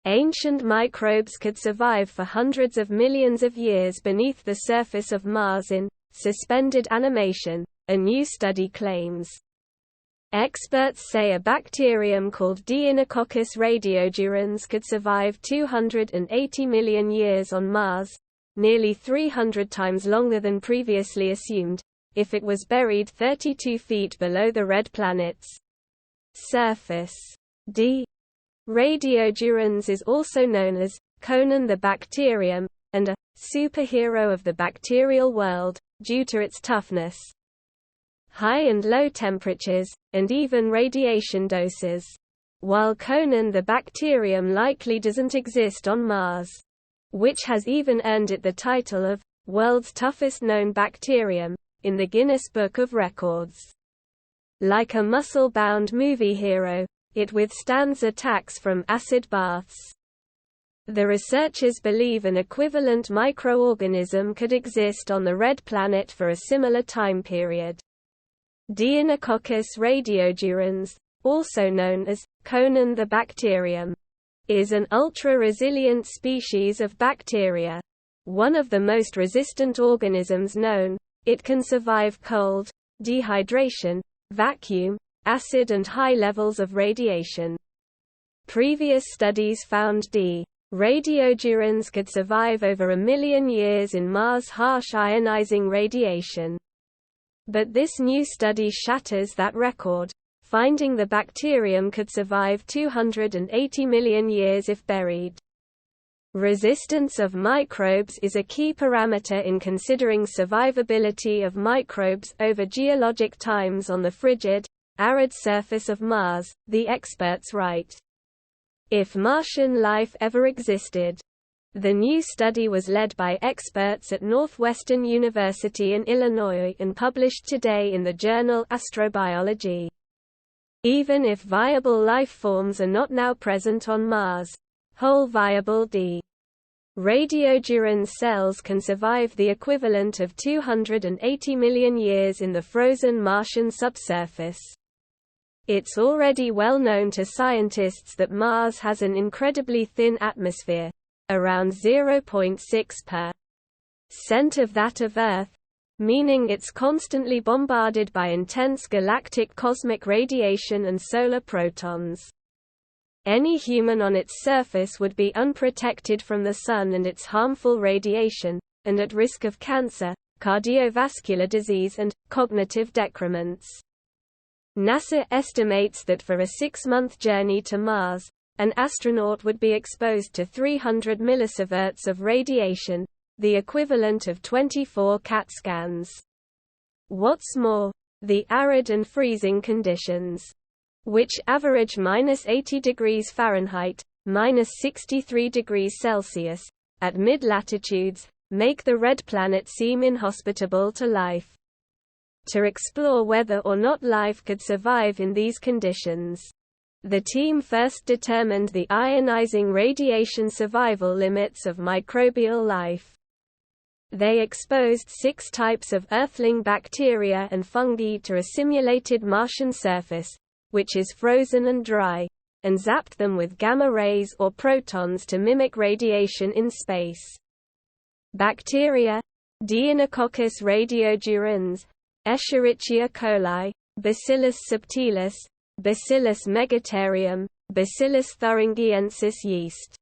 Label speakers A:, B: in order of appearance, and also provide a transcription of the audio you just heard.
A: Ancient microbes could survive for hundreds of millions of years beneath the surface of Mars in suspended animation, a new study claims. Experts say a bacterium called Deinococcus radiodurans could survive 280 million years on Mars, nearly 300 times longer than previously assumed, if it was buried 32 feet below the red planet's surface. D. radiodurans is also known as Conan the bacterium, and a superhero of the bacterial world, due to its toughness, high and low temperatures, and even radiation doses. While Conan the bacterium likely doesn't exist on Mars, which has even earned it the title of world's toughest known bacterium in the Guinness Book of Records. Like a muscle-bound movie hero, it withstands attacks from acid baths. The researchers believe an equivalent microorganism could exist on the red planet for a similar time period. Deinococcus radiodurans, also known as Conan the bacterium, is an ultra-resilient species of bacteria. One of the most resistant organisms known, it can survive cold, dehydration, vacuum, acid and high levels of radiation. Previous studies found D. radiodurans could survive over 1 million years in Mars' harsh ionizing radiation. But this new study shatters that record, finding the bacterium could survive 280 million years if buried. Resistance of microbes is a key parameter in considering survivability of microbes over geologic times on the frigid, arid surface of Mars, the experts write. If Martian life ever existed. The new study was led by experts at Northwestern University in Illinois and published today in the journal Astrobiology. Even if viable life forms are not now present on Mars, whole viable D. radiodurans cells can survive the equivalent of 280 million years in the frozen Martian subsurface. It's already well known to scientists that Mars has an incredibly thin atmosphere, around 0.6% of that of Earth, meaning it's constantly bombarded by intense galactic cosmic radiation and solar protons. Any human on its surface would be unprotected from the sun and its harmful radiation, and at risk of cancer, cardiovascular disease and cognitive decrements. NASA estimates that for a 6-month journey to Mars, an astronaut would be exposed to 300 millisieverts of radiation, the equivalent of 24 CAT scans. What's more, the arid and freezing conditions, which average -80 degrees Fahrenheit, -63 degrees Celsius, at mid-latitudes, make the red planet seem inhospitable to life. To explore whether or not life could survive in these conditions, the team first determined the ionizing radiation survival limits of microbial life. They exposed 6 types of earthling bacteria and fungi to a simulated Martian surface, which is frozen and dry, and zapped them with gamma rays or protons to mimic radiation in space. Bacteria, Deinococcus radiodurans, Escherichia coli, Bacillus subtilis, Bacillus megaterium, Bacillus thuringiensis yeast.